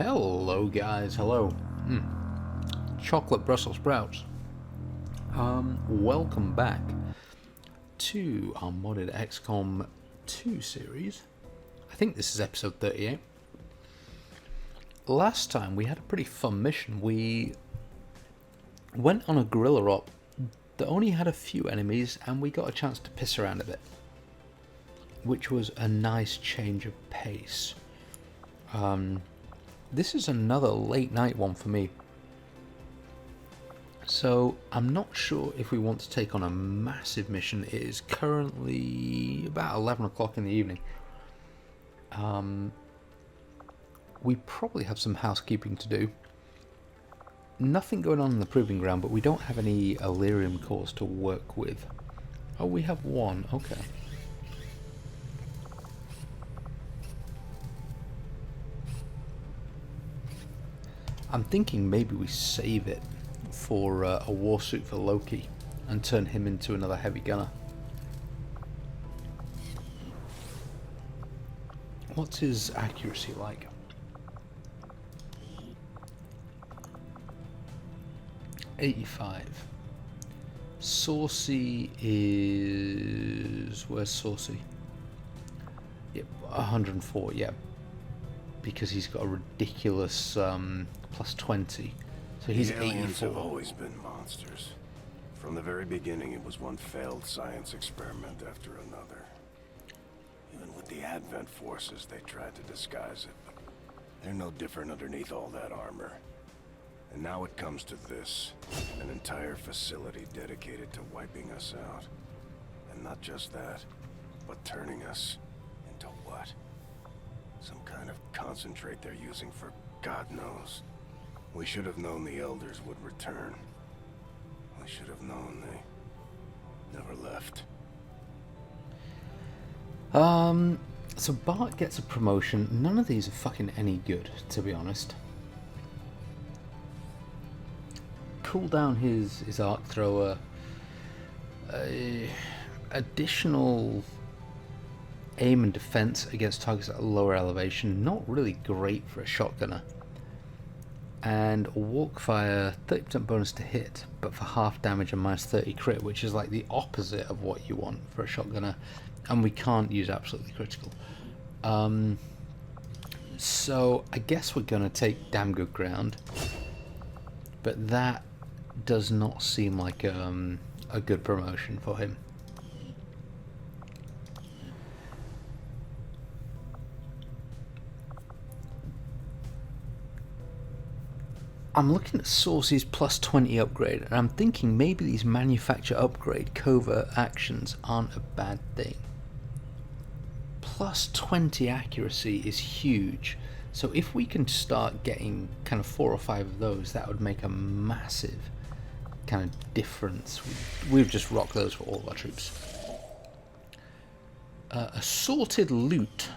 Hello guys, hello. Chocolate Brussels sprouts. Welcome back to our modded XCom 2 series. I think this is episode 38. Last time we had a pretty fun mission. We went on a guerrilla op that only had a few enemies and we got a chance to piss around a bit, which was a nice change of pace. This is another late night one for me. So I'm not sure if we want to take on a massive mission. It is currently about 11 o'clock in the evening. We probably have some housekeeping to do. Nothing going on in the proving ground, but we don't have any Illyrium cores to work with. Oh, we have one. Okay. I'm thinking maybe we save it for a war suit for Loki and turn him into another heavy gunner. What's his accuracy like? 85. Saucy is... where's Saucy? Yep, 104, yeah. Because he's got a ridiculous plus 20. So he's 84. Aliens have always been monsters. From the very beginning, it was one failed science experiment after another. Even with the Advent forces, they tried to disguise it, but they're no different underneath all that armor. And now it comes to this, an entire facility dedicated to wiping us out. And not just that, but turning us into what? Some kind of concentrate they're using for God knows. We should have known the Elders would return. We should have known they never left. So Bart gets a promotion. None of these are fucking any good, to be honest. Cool down his arc thrower. Additional aim and defense against targets at a lower elevation. Not really great for a shotgunner. And walk fire, 30% bonus to hit, but for half damage and minus 30 crit, which is like the opposite of what you want for a shotgunner. And we can't use absolutely critical. So I guess we're gonna take damn good ground, but that does not seem like a good promotion for him. I'm looking at Saucy's plus 20 upgrade, and I'm thinking maybe these manufacture upgrade covert actions aren't a bad thing. Plus 20 accuracy is huge, so if we can start getting kind of 4 or 5 of those, that would make a massive kind of difference. We've just rocked those for all of our troops. Assorted loot.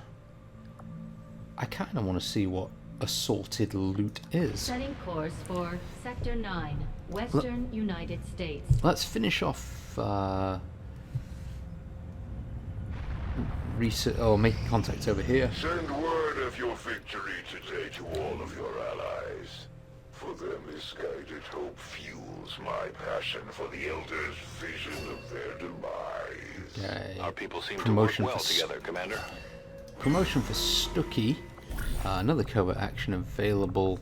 I kind of want to see what assorted loot is. Setting course for Sector 9, Western United States. Let's finish off making contact over here. Send word of your victory today to all of your allies. For their misguided hope fuels my passion for the Elders' vision of their demise. Okay. Our people seem to work well together, Commander. Promotion for Stucky. Another covert action available.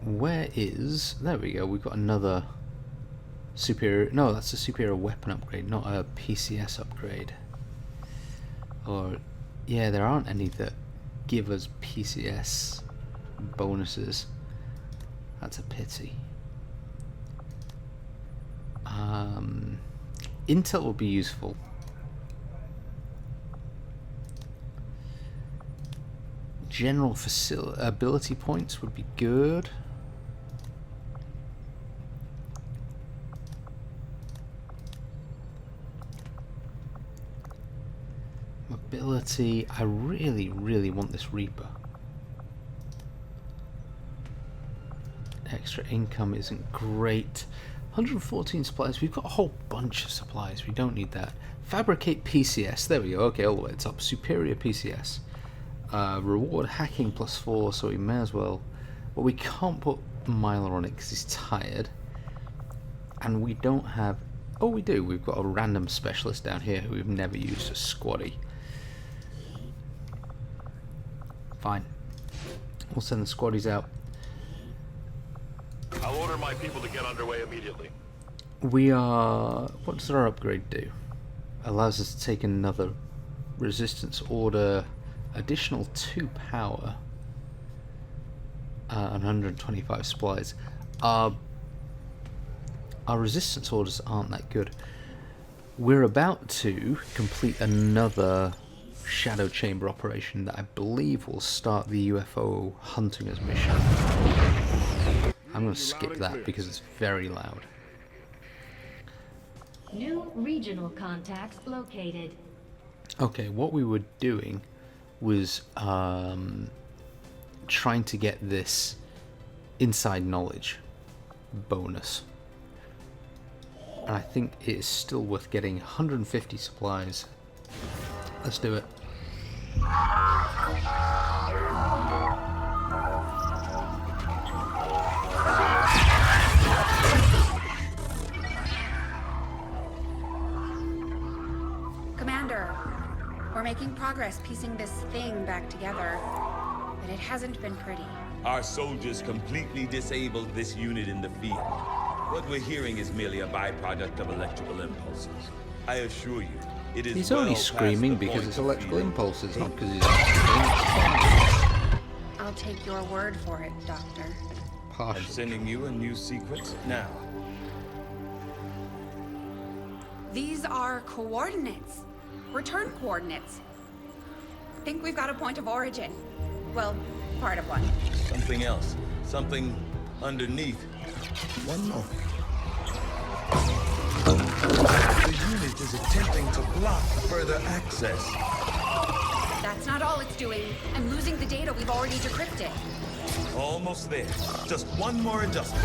Where is... there we go, we've got another superior... no, that's a superior weapon upgrade, not a PCS upgrade. Or... yeah, there aren't any that give us PCS bonuses. That's a pity. Intel will be useful. General ability points would be good. Mobility. I really, really want this Reaper. Extra income isn't great. 114 supplies. We've got a whole bunch of supplies. We don't need that. Fabricate PCS. There we go. Okay, all the way to the top. Superior PCS. Reward hacking +4, so we may as well. But we can't put Myler on it because he's tired. And we don't have. Oh, we do. We've got a random specialist down here who we've never used as squaddy. Fine. We'll send the squaddies out. I'll order my people to get underway immediately. We are. What does our upgrade do? Allows us to take another resistance order, additional 2 power, and 125 supplies. Our resistance orders aren't that good. We're about to complete another shadow chamber operation that I believe will start the UFO hunting as mission. I'm going to skip that because it's very loud. New regional contacts located. Okay, what we were doing was trying to get this inside knowledge bonus. And I think it is still worth getting 150 supplies. Let's do it. Commander, we're making progress piecing this thing back together, but it hasn't been pretty. Our soldiers completely disabled this unit in the field. What we're hearing is merely a byproduct of electrical impulses. I assure you, it is He's well only past screaming the because point it's of electrical feeling. impulses, not because he's I'll take your word for it, Doctor. I'm partial. sending you a new sequence now. These are coordinates. Return coordinates. Think we've got a point of origin. Well, part of one. Something else. Something underneath. One moment. The unit is attempting to block further access. That's not all it's doing. I'm losing the data we've already decrypted. Almost there. Just one more adjustment.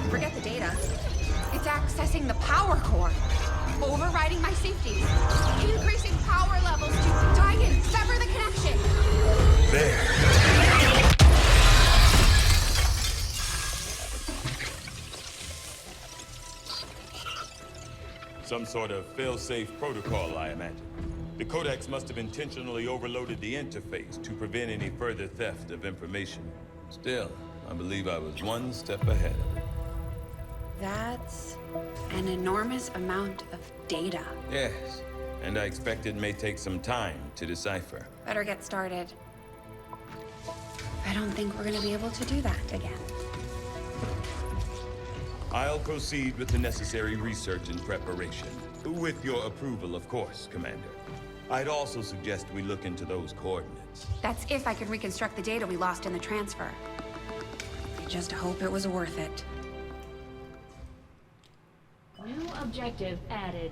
Forget the data. It's accessing the power core. Overriding my safety. Increasing power levels to tie in, sever the connection. There. Some sort of fail-safe protocol, I imagine. The Codex must have intentionally overloaded the interface to prevent any further theft of information. Still, I believe I was one step ahead of it. That's an enormous amount of data. Yes, and I expect it may take some time to decipher. Better get started. I don't think we're gonna be able to do that again. I'll proceed with the necessary research and preparation. With your approval, of course, Commander. I'd also suggest we look into those coordinates. That's if I can reconstruct the data we lost in the transfer. I just hope it was worth it. New objective added.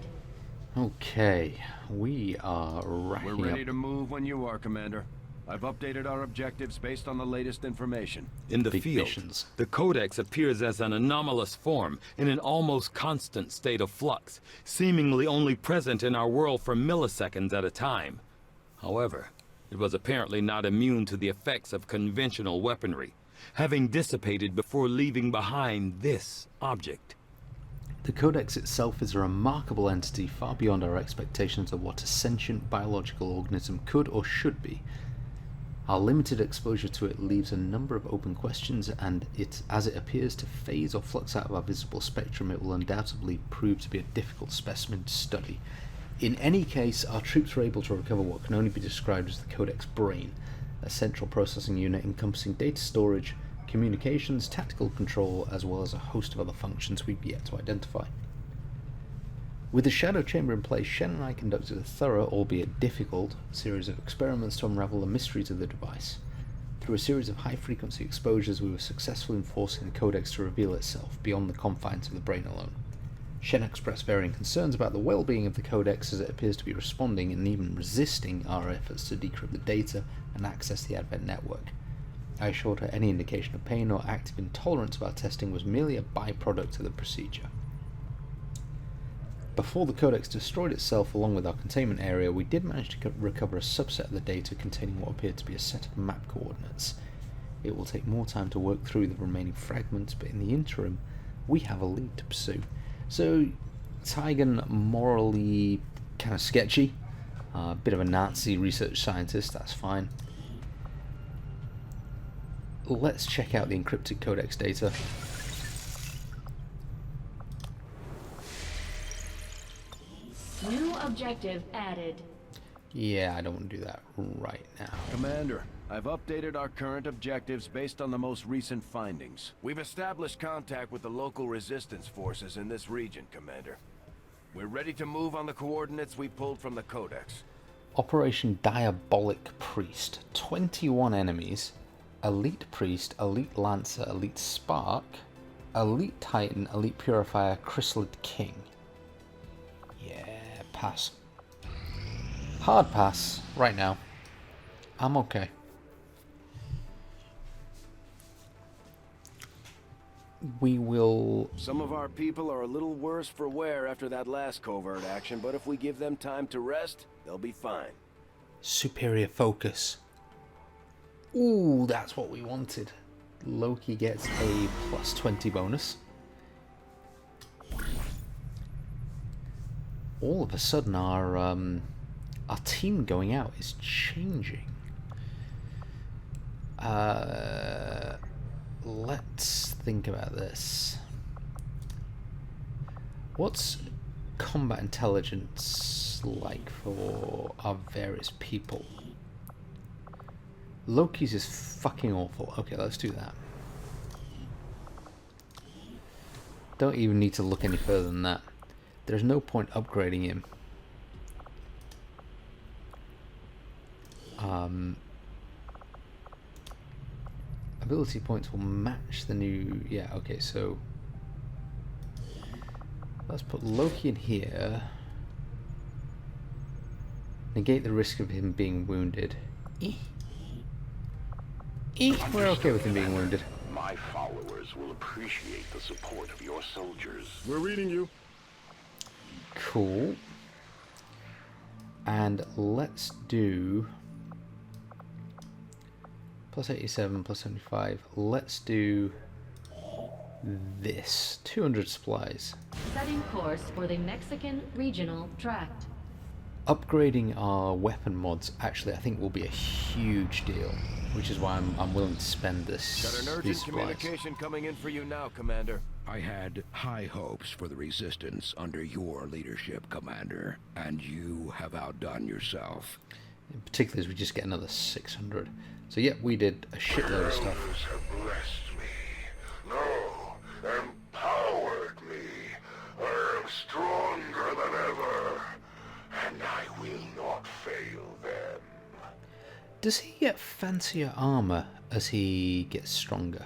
Okay, we are racking We're ready up. to move when you are, Commander. I've updated our objectives based on the latest information. In the Big field, missions. the Codex appears as an anomalous form in an almost constant state of flux, seemingly only present in our world for milliseconds at a time. However, it was apparently not immune to the effects of conventional weaponry, having dissipated before leaving behind this object. The Codex itself is a remarkable entity far beyond our expectations of what a sentient biological organism could or should be. Our limited exposure to it leaves a number of open questions, and as it appears to phase or flux out of our visible spectrum, it will undoubtedly prove to be a difficult specimen to study. In any case, our troops were able to recover what can only be described as the Codex Brain, a central processing unit encompassing data storage, communications, tactical control, as well as a host of other functions we've yet to identify. With the shadow chamber in place, Shen and I conducted a thorough, albeit difficult, series of experiments to unravel the mysteries of the device. Through a series of high-frequency exposures, we were successful in forcing the Codex to reveal itself beyond the confines of the brain alone. Shen expressed varying concerns about the well-being of the Codex, as it appears to be responding and even resisting our efforts to decrypt the data and access the Advent network. I assured her any indication of pain or active intolerance of our testing was merely a byproduct of the procedure. Before the Codex destroyed itself along with our containment area, we did manage to recover a subset of the data containing what appeared to be a set of map coordinates. It will take more time to work through the remaining fragments, but in the interim, we have a lead to pursue. So, Tigan, morally kind of sketchy, a bit of a Nazi research scientist, that's fine. Let's check out the encrypted Codex data. New objective added. Yeah, I don't want to do that right now. Commander, I've updated our current objectives based on the most recent findings. We've established contact with the local resistance forces in this region, Commander. We're ready to move on the coordinates we pulled from the Codex. Operation Diabolic Priest. 21 enemies. Elite Priest, Elite Lancer, Elite Spark, Elite Titan, Elite Purifier, Chrysalid King. Yeah, pass. Hard pass right now. I'm okay. We will... Some of our people are a little worse for wear after that last covert action, but if we give them time to rest, they'll be fine. Superior focus. Ooh, that's what we wanted. Loki gets a plus 20 bonus. All of a sudden our team going out is changing. Let's think about this. What's combat intelligence like for our various people? Loki's is fucking awful. Okay, let's do that. Don't even need to look any further than that. There's no point upgrading him. Ability points will match the new... Yeah, okay, so... Let's put Loki in here. Negate the risk of him being wounded. We're okay with him being wounded. My followers will appreciate the support of your soldiers. We're reading you. Cool. And let's do... Plus 87, plus 75. Let's do this. 200 supplies. Setting course for the Mexican Regional Tract. Upgrading our weapon mods actually I think will be a huge deal, which is why I'm willing to spend this. Got an urgent communication coming in for you now, Commander. I had high hopes for the Resistance under your leadership, Commander, and you have outdone yourself. In particular as we just get another 600. So yeah, we did a shitload of stuff. Have blessed me. No, empowered me. I am stronger than ever, and I will not fail them. Does he get fancier armor as he gets stronger?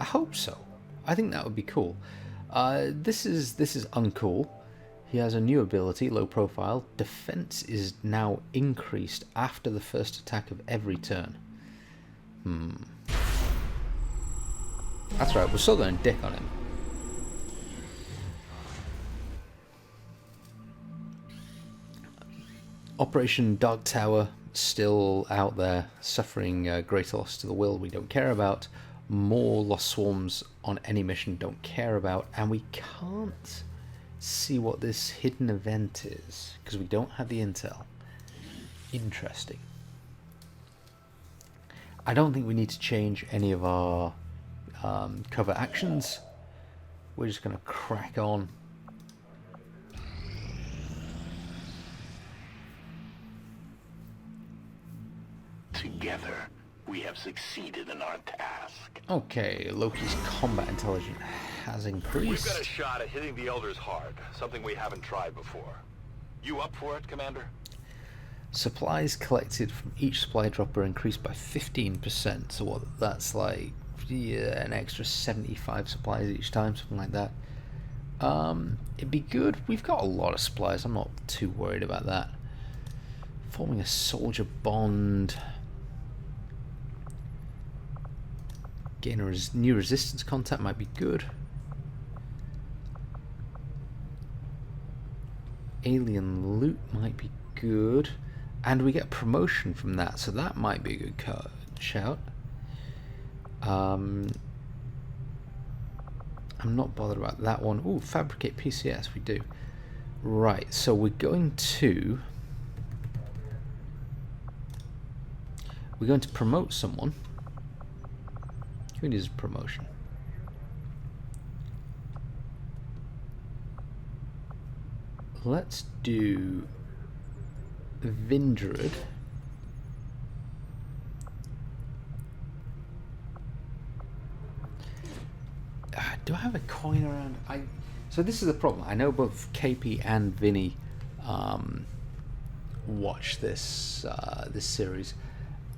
I hope so. I think that would be cool. This is uncool. He has a new ability, low profile. Defense is now increased after the first attack of every turn. That's right, we're still going dick on him. Operation Dark Tower, still out there, suffering greater loss to the will we don't care about. More Lost Swarms on any mission don't care about. And we can't see what this hidden event is because we don't have the intel. Interesting. I don't think we need to change any of our cover actions. We're just going to crack on. Together, we have succeeded in our task. Okay, Loki's combat intelligence has increased. We've got a shot at hitting the Elders hard, something we haven't tried before. You up for it, Commander? Supplies collected from each supply drop are increased by 15%, so what, that's like an extra 75 supplies each time, something like that. It'd be good. We've got a lot of supplies, I'm not too worried about that. Forming a soldier bond. Getting a new resistance contact might be good. alien loot might be good. And we get promotion from that, so that might be a good shout. I'm not bothered about that one. Ooh, fabricate PCS, we do. Right, so we're going to promote someone. Who needs a promotion? Let's do Vindred. Do I have a coin around? So this is the problem. I know both KP and Vinny watch this this series,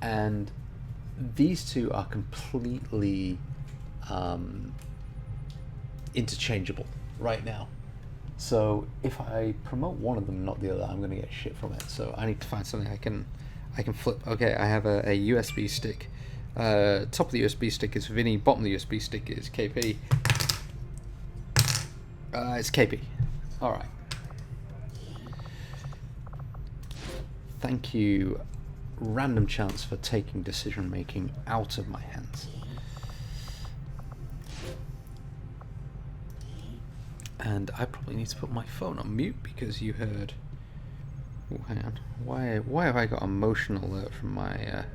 and these two are completely interchangeable right now. So if I promote one of them, not the other, I'm going to get shit from it. So I need to find something I can flip. Okay, I have a USB stick. Top of the USB stick is Vinny. Bottom of the USB stick is KP. It's KP. All right. Thank you, random chance, for taking decision making out of my hands. And I probably need to put my phone on mute because you heard... Oh, hang on. Why have I got a motion alert from my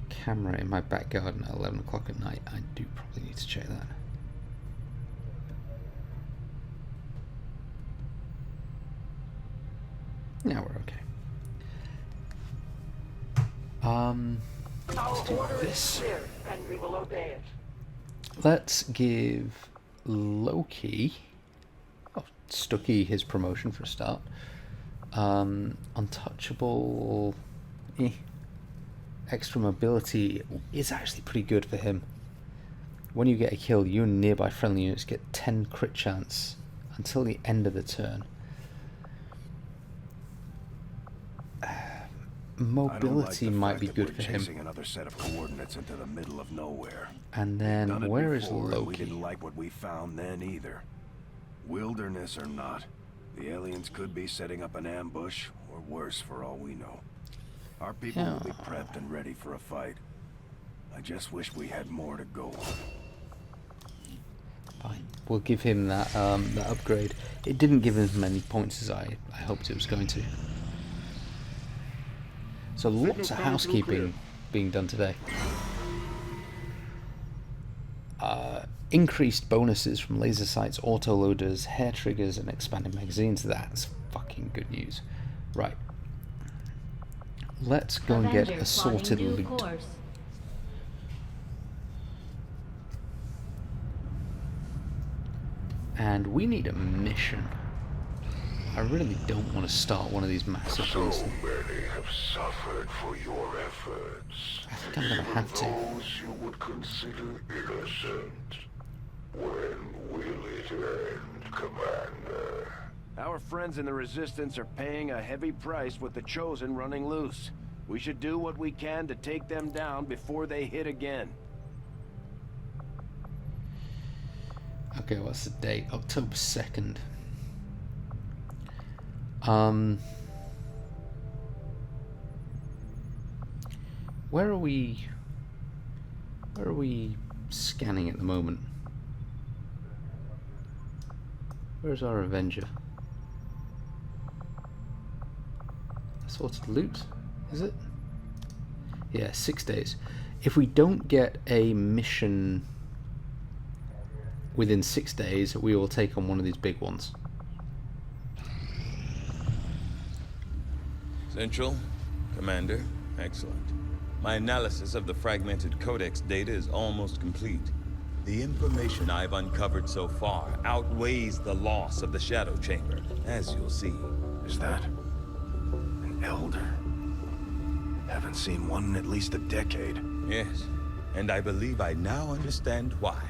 camera in my back garden at 11 o'clock at night? I do probably need to check that. Now we're okay. Let's do this. And we will obey it. Let's give Loki... Oh, Stucky his promotion for a start. Untouchable... Extra mobility is actually pretty good for him. When you get a kill, you and nearby friendly units get 10 crit chance until the end of the turn. Mobility might be good for him. Another set of coordinates into the middle of nowhere. And then where is Loki? We didn't like what we found then either. Wilderness or not, the aliens could be setting up an ambush, or worse for all we know. Our people will be prepped and ready for a fight. I just wish we had more to go on. Fine. We'll give him that that upgrade. It didn't give him as many points as I hoped it was going to. So lots of housekeeping being done today. Increased bonuses from laser sights, autoloaders, hair triggers, and expanded magazines. That's fucking good news. Right. Let's go and get assorted loot. And we need a mission. I really don't want to start one of these massive things. So many have suffered for your efforts. I think I'm going to have to. Those you would consider innocent. When will it end, Commander? Our friends in the Resistance are paying a heavy price with the Chosen running loose. We should do what we can to take them down before they hit again. Okay, what's the date? October 2nd. Where are we scanning at the moment? Where's our Avenger? Assorted loot, is it? Yeah, 6 days. If we don't get a mission within 6 days, we will take on one of these big ones. Central, Commander, excellent. My analysis of the fragmented Codex data is almost complete. The information I've uncovered so far outweighs the loss of the Shadow Chamber, as you'll see. Is that an Elder? Haven't seen one in at least a decade. Yes, and I believe I now understand why.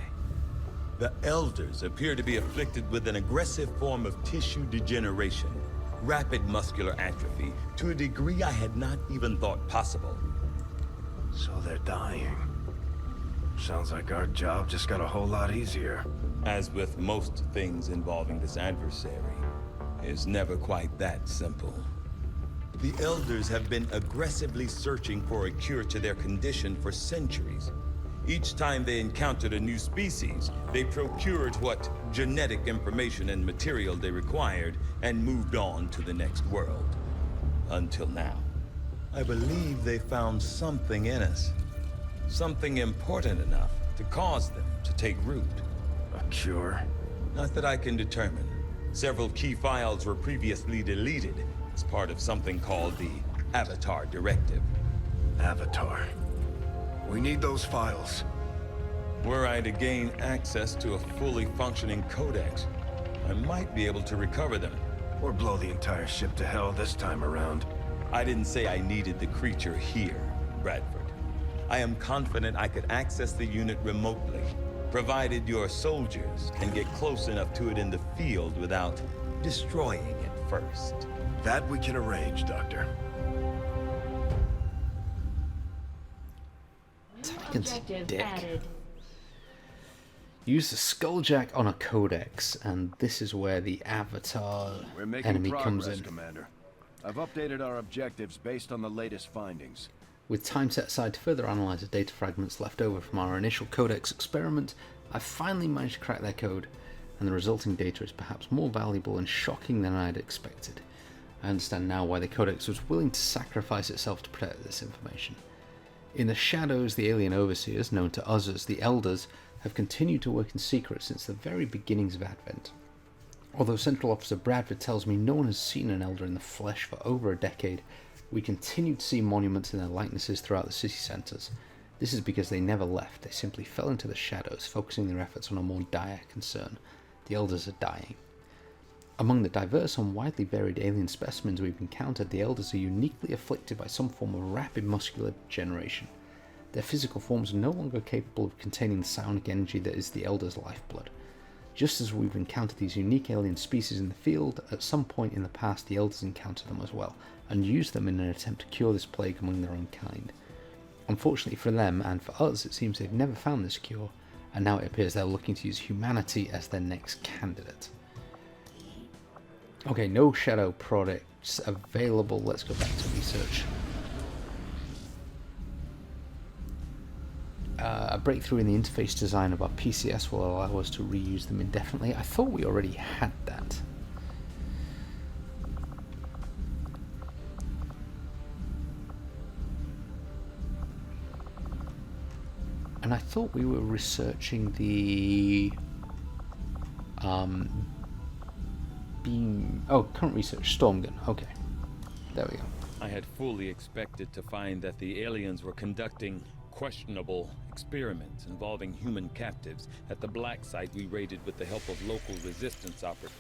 The Elders appear to be afflicted with an aggressive form of tissue degeneration, rapid muscular atrophy, to a degree I had not even thought possible. So they're dying. Sounds like our job just got a whole lot easier. As with most things involving this adversary, is never quite that simple. The Elders have been aggressively searching for a cure to their condition for centuries. Each time they encountered a new species, they procured what genetic information and material they required and moved on to the next world. Until now. I believe they found something in us. Something important enough to cause them to take root. A cure? Not that I can determine. Several key files were previously deleted as part of something called the Avatar Directive. Avatar. We need those files. Were I to gain access to a fully functioning codex, I might be able to recover them. Or blow the entire ship to hell this time around. I didn't say I needed the creature here, Bradford. I am confident I could access the unit remotely, provided your soldiers can get close enough to it in the field without destroying it first. That we can arrange, Doctor. Objective dick. added. Use the skulljack on a codex, and this is where the Avatar We're making enemy progress, comes in. Commander. I've updated our objectives based on the latest findings. With time set aside to further analyse the data fragments left over from our initial codex experiment, I've finally managed to crack their code, and the resulting data is perhaps more valuable and shocking than I had expected. I understand now why the codex was willing to sacrifice itself to protect this information. In the shadows, the alien overseers, known to us as the Elders, have continued to work in secret since the very beginnings of Advent. Although Central Officer Bradford tells me no one has seen an Elder in the flesh for over a decade, we continue to see monuments in their likenesses throughout the city centres. This is because they never left, they simply fell into the shadows, focusing their efforts on a more dire concern. The Elders are dying. Among the diverse and widely varied alien specimens we've encountered, the Elders are uniquely afflicted by some form of rapid muscular degeneration. Their physical forms are no longer capable of containing the psionic energy that is the Elder's lifeblood. Just as we've encountered these unique alien species in the field, at some point in the past the Elders encountered them as well, and used them in an attempt to cure this plague among their own kind. Unfortunately for them, and for us, it seems they've never found this cure, and now it appears they're looking to use humanity as their next candidate. Okay, no shadow products available. Let's go back to research. A breakthrough in the interface design of our PCS will allow us to reuse them indefinitely. I thought we already had that. And I thought we were researching the beam. Oh, current research, storm gun. Okay, there we go. I had fully expected to find that the aliens were conducting questionable experiments involving human captives at the black site we raided with the help of local resistance operatives.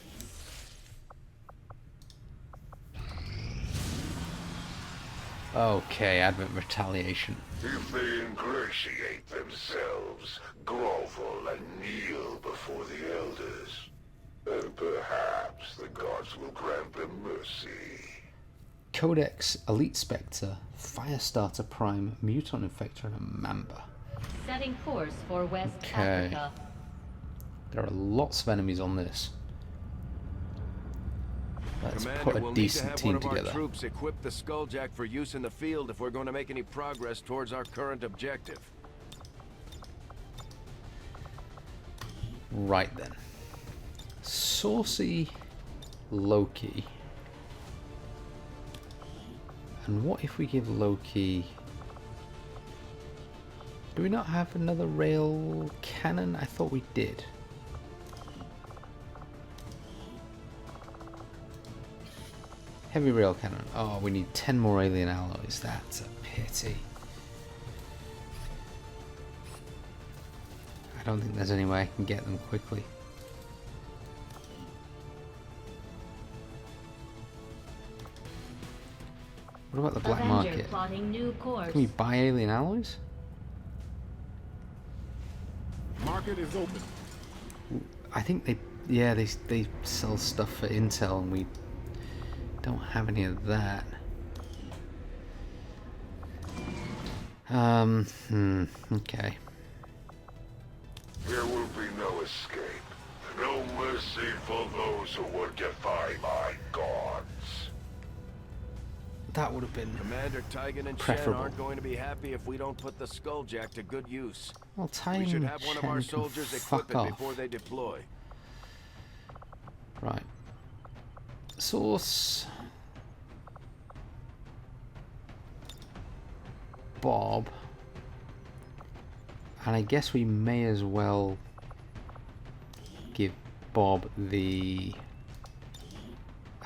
Okay, Advent retaliation. If they ingratiate themselves, grovel and kneel before the Elders, then perhaps the gods will grant them mercy. Codex, Elite Spectre, Firestarter Prime, Muton Infector, and a Mamba. Setting course for West Okay. Africa. There are lots of enemies on this. Let's Commander, put a we'll decent need to team have one of together. our troops equip the Skulljack for use in the field if we're going to make any progress towards our current objective. Right then. Saucy Loki. And what if we give Loki... Do we not have another rail cannon? I thought we did. Heavy rail cannon. Oh, we need 10 more alien alloys. That's a pity. I don't think there's any way I can get them quickly. What about the black Avenger market? plotting new course. Can we buy alien alloys? Market is open. I think they sell stuff for intel and we don't have any of that. Okay. There will be no escape, No mercy for those who would defy my gods. That would have been Commander Tigan and Shen preferable. aren't going to be happy if we don't put the Skulljack to good use. Well, We should Titan have one of our can soldiers fuck equip it off. before they deploy. Right. Source. Bob. And I guess we may as well give Bob the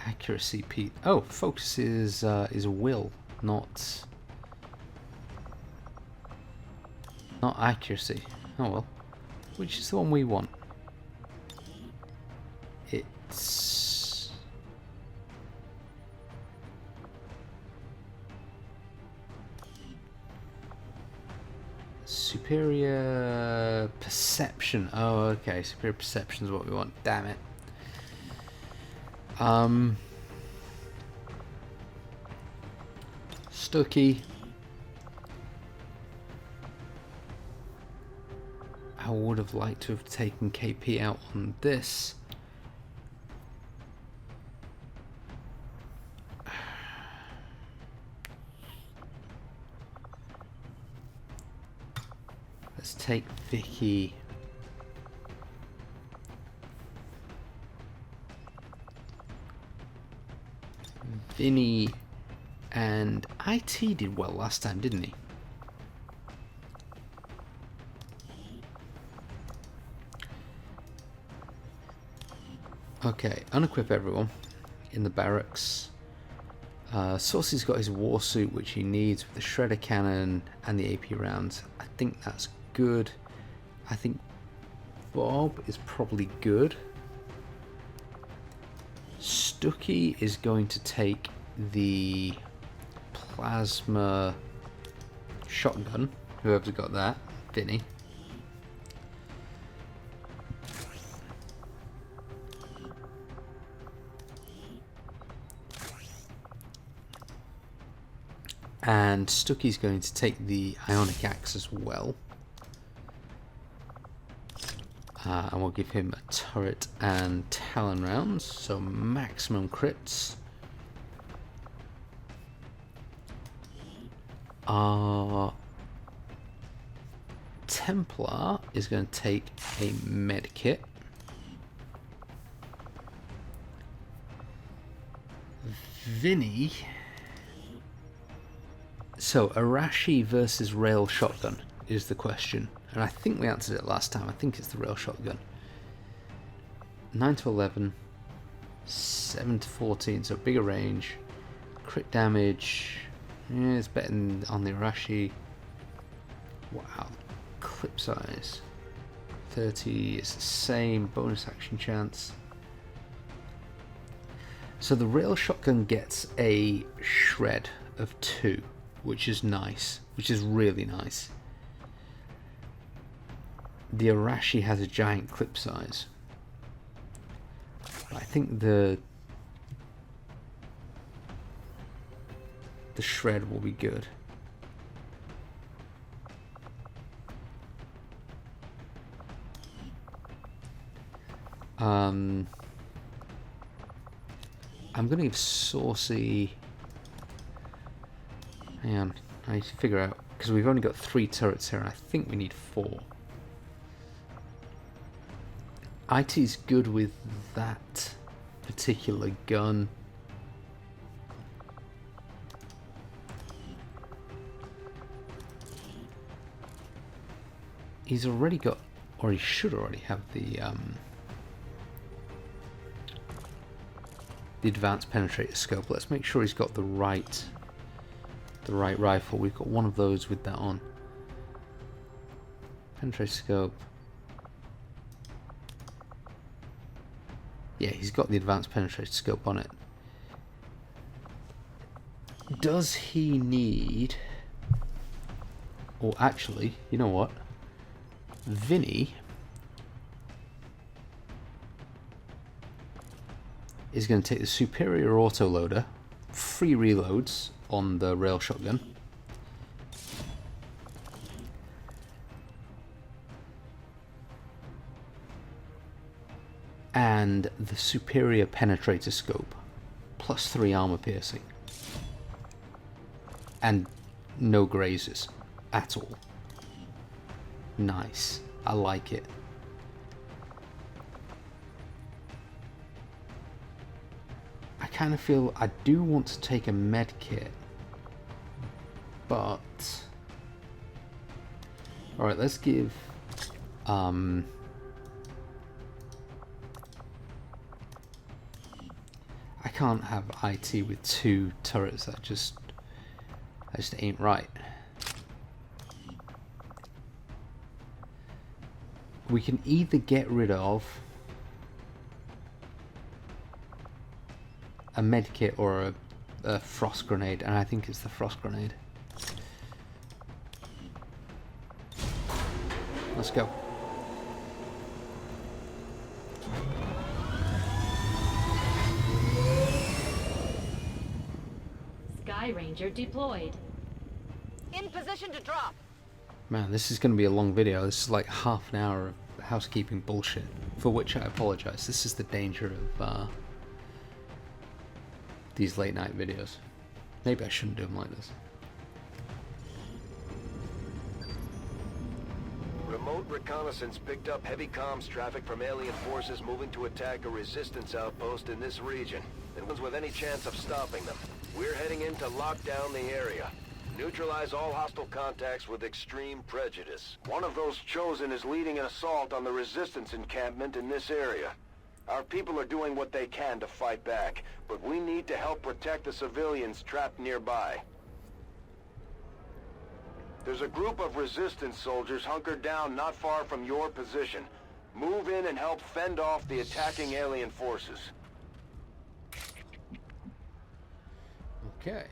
accuracy piece. Oh, focus is will, not accuracy. Oh well. Which is the one we want? It's superior perception. Oh, okay. Superior perception is what we want. Damn it. Stucky. I would have liked to have taken KP out on this. Let's take Vicky. Vinny and IT did well last time, didn't he? Okay, unequip everyone in the barracks. Saucy's got his war suit, which he needs with the shredder cannon and the AP rounds. I think that's good. I think Bob is probably good. Stucky is going to take the plasma shotgun. Whoever's got that, Vinny. And Stucky's going to take the ionic axe as well. And we'll give him a turret and talon rounds, so maximum crits. Templar is going to take a med kit. Vinny. So Arashi versus rail shotgun is the question, and I think we answered it last time. I think it's the rail shotgun. 9 to 11, 7 to 14, so bigger range, crit damage. Yeah, it's better than on the Arashi. Wow, clip size 30 is the same. Bonus action chance. So the rail shotgun gets a shred of 2. Which is nice, which is really nice. The Arashi has a giant clip size. I think the shred will be good. I'm gonna give Saucy. Hang on, I need to figure out, because we've only got 3 turrets here and I think we need 4. IT's good with that particular gun. He's already got, or he should already have the advanced penetrator scope. Let's make sure he's got the right rifle. We've got one of those with that on. Penetrator scope. Yeah, he's got the advanced penetrator scope on it. Does he need... Or actually, you know what? Vinny is going to take the superior autoloader, free reloads on the rail shotgun. and the superior penetrator scope, +3 armor piercing, and no grazes at all. Nice. I like it. I kind of feel I do want to take a med kit, but alright, let's give I can't have IT with 2 turrets. That just ain't right. We can either get rid of a medkit or a frost grenade, and I think it's the frost grenade. Let's go. Sky Ranger deployed. In position to drop. Man, this is going to be a long video. This is like half an hour of housekeeping bullshit, for which I apologize. This is the danger of these late night videos. Maybe I shouldn't do them like this. Remote reconnaissance picked up heavy comms traffic from alien forces moving to attack a resistance outpost in this region. No one's with any chance of stopping them. We're heading in to lock down the area. Neutralize all hostile contacts with extreme prejudice. One of those chosen is leading an assault on the resistance encampment in this area. Our people are doing what they can to fight back, but we need to help protect the civilians trapped nearby. There's a group of resistance soldiers hunkered down not far from your position. Move in and help fend off the attacking alien forces. Okay.